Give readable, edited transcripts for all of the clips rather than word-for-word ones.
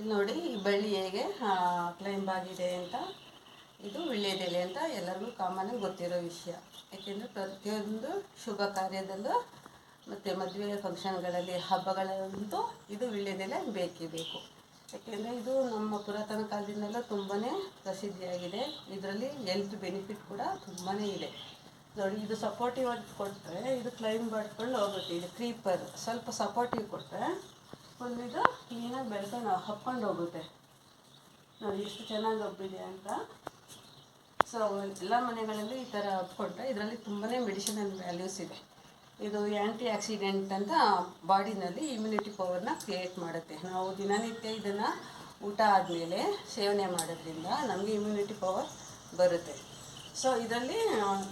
ಇಲ್ಲಿ ನೋಡಿ ಈ ಬಳ್ಳಿ ಹೇಗೆ ಕ್ಲೈಂಬ್ ಆಗಿದೆ ಅಂತ. ಇದು ವೀಳ್ಯದೆಲೆ ಅಂತ ಎಲ್ಲರಿಗೂ ಕಾಮನಾಗಿ ಗೊತ್ತಿರೋ ವಿಷಯ. ಏಕೆಂದರೆ ಪ್ರತಿಯೊಂದು ಶುಭ ಕಾರ್ಯದಲ್ಲೂ ಮತ್ತು ಮದುವೆ ಫಂಕ್ಷನ್ಗಳಲ್ಲಿ ಹಬ್ಬಗಳಂತೂ ಇದು ವೀಳ್ಯದೆಲೆ ಬೇಕೇ ಬೇಕು. ಯಾಕೆಂದರೆ ಇದು ನಮ್ಮ ಪುರಾತನ ಕಾಲದಿಂದಲೂ ತುಂಬಾ ಪ್ರಸಿದ್ಧಿಯಾಗಿದೆ. ಇದರಲ್ಲಿ ಹೆಲ್ತ್ ಬೆನಿಫಿಟ್ ಕೂಡ ತುಂಬಾ ಇದೆ. ನೋಡಿ, ಇದು ಸಪೋರ್ಟಿವ್ ಆಗಿ ಕೊಟ್ಟರೆ ಇದು ಕ್ಲೈಂಬ್ ಮಾಡ್ಕೊಂಡು ಹೋಗುತ್ತೆ. ಇದು ಕ್ರೀಪರ್ ಸ್ವಲ್ಪ ಸಪೋರ್ಟಿವ್ ಕೊಟ್ಟರೆ ಒಂದು ಇದು ಕ್ಲೀನಾಗಿ ಬೆಳ್ಕೊಂಡು ಹಬ್ಕೊಂಡು ಹೋಗುತ್ತೆ. ನೋಡಿ ಎಷ್ಟು ಚೆನ್ನಾಗಿ ಹಬ್ಬಿದೆ ಅಂತ. ಸೊ ಎಲ್ಲ ಮನೆಗಳಲ್ಲಿ ಈ ಥರ ಹಬ್ಕೊಂಡ್ರೆ ಇದರಲ್ಲಿ ತುಂಬಾ ಮೆಡಿಸಿನಲ್ ವ್ಯಾಲ್ಯೂಸ್ ಇದೆ. ಇದು ಆ್ಯಂಟಿ ಆಕ್ಸಿಡೆಂಟ್ ಅಂತ ಬಾಡಿನಲ್ಲಿ ಇಮ್ಯುನಿಟಿ ಪವರ್ನ ಕ್ರಿಯೇಟ್ ಮಾಡುತ್ತೆ. ನಾವು ದಿನನಿತ್ಯ ಇದನ್ನು ಊಟ ಆದಮೇಲೆ ಸೇವನೆ ಮಾಡೋದ್ರಿಂದ ನಮಗೆ ಇಮ್ಯುನಿಟಿ ಪವರ್ ಬರುತ್ತೆ. ಸೊ ಇದರಲ್ಲಿ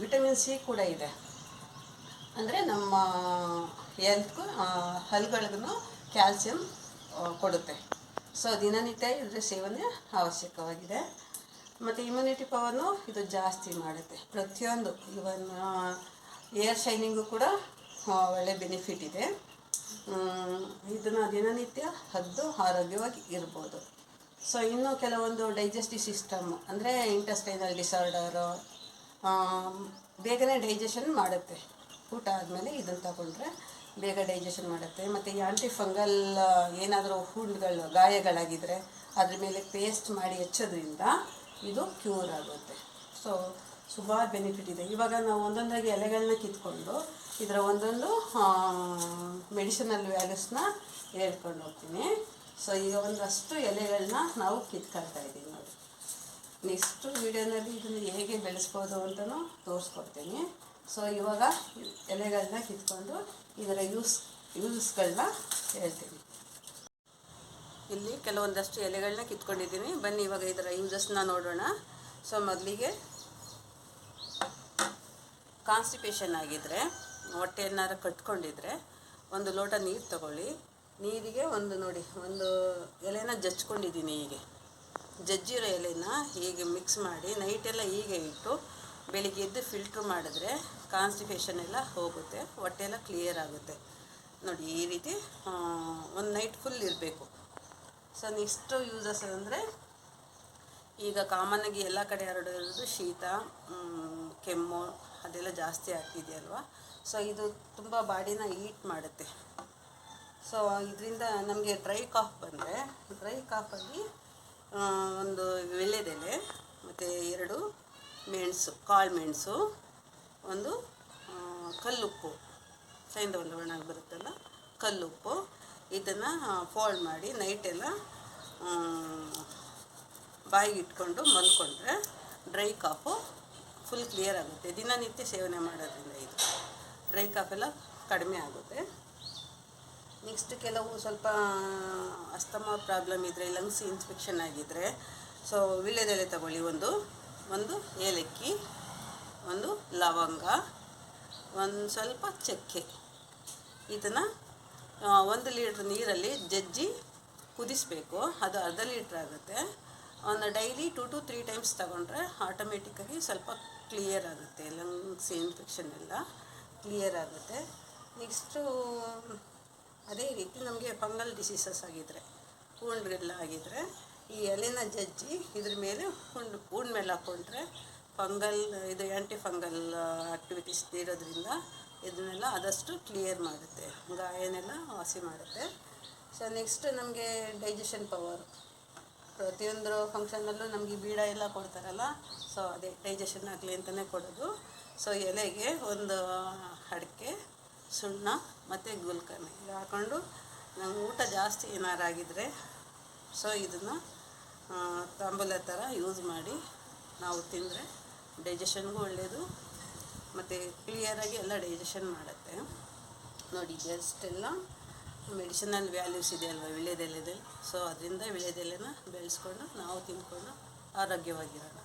ವಿಟಮಿನ್ ಸಿ ಕೂಡ ಇದೆ. ಅಂದರೆ ನಮ್ಮ ಹೆಲ್ತ್ಗೂ ಹಲ್ಲುಗಳಿಗೂ ಕ್ಯಾಲ್ಸಿಯಂ ಕೊಡುತ್ತೆ. ಸೊ ದಿನನಿತ್ಯ ಇದರ ಸೇವನೆ ಅವಶ್ಯಕವಾಗಿದೆ. ಮತ್ತು ಇಮ್ಯುನಿಟಿ ಪವರ್ನು ಇದು ಜಾಸ್ತಿ ಮಾಡುತ್ತೆ. ಪ್ರತಿಯೊಂದು ಇವನ್ ಏರ್ ಶೈನಿಂಗು ಕೂಡ ಒಳ್ಳೆ ಬೆನಿಫಿಟ್ ಇದೆ. ಇದನ್ನು ದಿನನಿತ್ಯ ಹದ್ದು ಆರೋಗ್ಯವಾಗಿ ಇರ್ಬೋದು. ಸೊ ಇನ್ನೂ ಕೆಲವೊಂದು ಡೈಜೆಸ್ಟಿವ್ ಸಿಸ್ಟಮ್ ಅಂದರೆ ಇಂಟೆಸ್ಟೈನಲ್ ಡಿಸಾರ್ಡರು ಬೇಗನೆ ಡೈಜೆಷನ್ ಮಾಡುತ್ತೆ. ಊಟ ಆದಮೇಲೆ ಇದನ್ನು ತಗೊಂಡ್ರೆ ಬೇಗ ಡೈಜೆಷನ್ ಮಾಡುತ್ತೆ. ಮತ್ತು ಈ ಆಂಟಿ ಫಂಗಲ್ ಏನಾದರೂ ಹುಣ್ಣುಗಳು ಗಾಯಗಳಾಗಿದ್ದರೆ ಅದ್ರ ಮೇಲೆ ಪೇಸ್ಟ್ ಮಾಡಿ ಹಚ್ಚೋದ್ರಿಂದ ಇದು ಕ್ಯೂರ್ ಆಗುತ್ತೆ. ಸೊ ಸುಮಾರು ಬೆನಿಫಿಟ್ ಇದೆ. ಇವಾಗ ನಾವು ಒಂದೊಂದಾಗಿ ಎಲೆಗಳನ್ನ ಕಿತ್ಕೊಂಡು ಇದರ ಒಂದೊಂದು ಮೆಡಿಸಿನಲ್ ವ್ಯಾಲ್ಯೂಸ್ನ ಹೇಳ್ಕೊಂಡು ಹೋಗ್ತೀನಿ. ಸೊ ಈಗ ಒಂದಷ್ಟು ಎಲೆಗಳನ್ನ ನಾವು ಕಿತ್ಕೊಳ್ತಾ ಇದ್ದೀವಿ ನೋಡಿ. ನೆಕ್ಸ್ಟ್ ವೀಡಿಯೋನಲ್ಲಿ ಇದನ್ನು ಹೇಗೆ ಬೆಳೆಸ್ಬೋದು ಅಂತಲೂ ತೋರಿಸ್ಕೊಡ್ತೀನಿ. ಸೊ ಇವಾಗ ಎಲೆಗಳನ್ನ ಕಿತ್ಕೊಂಡು ಇದರ ಯೂಸ್ಗಳನ್ನ ಹೇಳ್ತೀನಿ. ಇಲ್ಲಿ ಕೆಲವೊಂದಷ್ಟು ಎಲೆಗಳನ್ನ ಕಿತ್ಕೊಂಡಿದ್ದೀನಿ. ಬನ್ನಿ ಇವಾಗ ಇದರ ಯೂಸಸ್ನ ನೋಡೋಣ. ಸೊ ಮೊದಲಿಗೆ ಕಾನ್ಸ್ಟಿಪೇಷನ್ ಆಗಿದ್ದರೆ, ಹೊಟ್ಟೆ ಏನಾರು ಕಟ್ಕೊಂಡಿದ್ರೆ ಒಂದು ಲೋಟ ನೀರು ತಗೊಳ್ಳಿ. ನೀರಿಗೆ ಒಂದು ಎಲೆನ ಜಜ್ಕೊಂಡಿದ್ದೀನಿ. ಹೀಗೆ ಜಜ್ಜಿರೋ ಎಲೆನ ಹೀಗೆ ಮಿಕ್ಸ್ ಮಾಡಿ ನೈಟೆಲ್ಲ ಹೀಗೆ ಇಟ್ಟು ಬೆಳಿಗ್ಗೆ ಎದ್ದು ಫಿಲ್ಟ್ರ್ ಮಾಡಿದ್ರೆ ಕಾನ್ಸ್ಟಿಪೇಷನ್ ಎಲ್ಲ ಹೋಗುತ್ತೆ, ಹೊಟ್ಟೆ ಎಲ್ಲ ಕ್ಲಿಯರ್ ಆಗುತ್ತೆ. ನೋಡಿ ಈ ರೀತಿ ಒಂದು ನೈಟ್ ಫುಲ್ ಇರಬೇಕು. ಸೊ ನೆಕ್ಸ್ಟು ಯೂಸಸ್ ಅಂದರೆ, ಈಗ ಕಾಮನ್ನಾಗಿ ಎಲ್ಲ ಕಡೆ ಹರಡಿರೋದು ಶೀತ, ಕೆಮ್ಮು ಅದೆಲ್ಲ ಜಾಸ್ತಿ ಆಗ್ತಿದೆಯಲ್ವ. ಸೊ ಇದು ತುಂಬ ಬಾಡಿನ ಹೀಟ್ ಮಾಡುತ್ತೆ. ಸೊ ಇದರಿಂದ ನಮಗೆ ಡ್ರೈ ಕಾಫ್ ಬಂದರೆ, ಡ್ರೈ ಕಾಫಲ್ಲಿ ಒಂದು ವೀಳ್ಯದೆಲೆ ಮತ್ತು 2 ಮೆಣಸು, ಕಾಳು ಮೆಣಸು, ಒಂದು ಕಲ್ಲುಪ್ಪು, ಸೈಂಧವ ಲವಣ ಬರುತ್ತಲ್ಲ ಕಲ್ಲುಪ್ಪು, ಇದನ್ನು ಫೋಲ್ಡ್ ಮಾಡಿ ನೈಟೆಲ್ಲ ಬಾಯಿಗೆ ಇಟ್ಕೊಂಡು ಮಲ್ಕೊಂಡ್ರೆ ಡ್ರೈ ಕಾಫು ಫುಲ್ ಕ್ಲಿಯರ್ ಆಗುತ್ತೆ. ದಿನನಿತ್ಯ ಸೇವನೆ ಮಾಡೋದ್ರಿಂದ ಇದು ಡ್ರೈ ಕಾಫೆಲ್ಲ ಕಡಿಮೆ ಆಗುತ್ತೆ. ನೆಕ್ಸ್ಟ್ ಕೆಲವು ಸ್ವಲ್ಪ ಅಸ್ತಮಾ ಪ್ರಾಬ್ಲಮ್ ಇದ್ದರೆ, ಲಂಗ್ಸ್ ಇನ್ಫೆಕ್ಷನ್ ಆಗಿದ್ದರೆ, ಸೊ ವೀಳ್ಯದೆಲೆ ತಗೊಳ್ಳಿ. ಒಂದು ಏಲಕ್ಕಿ, ಒಂದು ಲವಂಗ, ಒಂದು ಸ್ವಲ್ಪ ಚಕ್ಕೆ, ಇದನ್ನು 1 ಲೀಟ್ರ್ ನೀರಲ್ಲಿ ಜಜ್ಜಿ ಕುದಿಸಬೇಕು. ಅದು ಅರ್ಧ ಲೀಟ್ರ್ ಆಗುತ್ತೆ. ಒಂದು ಡೈಲಿ 2 to 3 ಟೈಮ್ಸ್ ತಗೊಂಡ್ರೆ ಆಟೋಮೆಟಿಕ್ಕಾಗಿ ಸ್ವಲ್ಪ ಕ್ಲಿಯರ್ ಆಗುತ್ತೆ. ಲಂಗ್ಸ್ ಇನ್ಫೆಕ್ಷನ್ ಎಲ್ಲ ಕ್ಲಿಯರ್ ಆಗುತ್ತೆ. ನೆಕ್ಸ್ಟು ಅದೇ ರೀತಿ ನಮಗೆ ಫಂಗಲ್ ಡಿಸೀಸಸ್ ಆಗಿದ್ದರೆ, ಹುಣ್ಣುಗಳೆಲ್ಲ ಆಗಿದ್ದರೆ, ಈ ಎಲೆನ ಜಜ್ಜಿ ಇದ್ರ ಮೇಲೆ ಹುಣ್ಣು ಮೇಲೆ ಹಾಕ್ಕೊಂಡ್ರೆ ಇದು ಆ್ಯಂಟಿ ಫಂಗಲ್ ಆ್ಯಕ್ಟಿವಿಟೀಸ್ ಇರೋದ್ರಿಂದ ಇದನ್ನೆಲ್ಲ ಆದಷ್ಟು ಕ್ಲಿಯರ್ ಮಾಡುತ್ತೆ, ಗಾಯನೆಲ್ಲ ವಾಸಿ ಮಾಡುತ್ತೆ. ಸೊ ನೆಕ್ಸ್ಟ್ ನಮಗೆ ಡೈಜೆಷನ್ ಪವರ್. ಪ್ರತಿಯೊಂದು ಫಂಕ್ಷನಲ್ಲೂ ನಮಗೆ ಬೀಡ ಎಲ್ಲ ಕೊಡ್ತಾರಲ್ಲ, ಸೊ ಅದೇ ಡೈಜೆಷನ್ ಆಗಲಿ ಅಂತಲೇ ಕೊಡೋದು. ಸೊ ಎಲೆಗೆ ಒಂದು ಅಡಿಕೆ, ಸುಣ್ಣ ಮತ್ತು ಗುಲ್ಕರ್ಣೆ ಇದು ಹಾಕ್ಕೊಂಡು ನಮ್ಗೆ ಊಟ ಜಾಸ್ತಿ ಏನಾರಾಗಿದ್ದರೆ ಸೊ ಇದನ್ನು ತಾಂಬೂಲ ಥರ ಯೂಸ್ ಮಾಡಿ ನಾವು ತಿಂದರೆ ಡೈಜೆಷನ್ಗೂ ಒಳ್ಳೆಯದು ಮತ್ತು ಕ್ಲಿಯರಾಗಿ ಎಲ್ಲ ಡೈಜೆಷನ್ ಮಾಡುತ್ತೆ. ನೋಡಿ ಜಸ್ಟೆಲ್ಲ ಮೆಡಿಸಿನಲ್ ವ್ಯಾಲ್ಯೂಸ್ ಇದೆ ಅಲ್ವ ವೀಳ್ಯದೆಲೆದಲ್ಲಿ. ಸೊ ಅದರಿಂದ ವೀಳ್ಯದೆಲೆನ ಬೆಳೆಸ್ಕೊಂಡು ನಾವು ತಿಂದ್ಕೊಂಡು ಆರೋಗ್ಯವಾಗಿರೋಣ.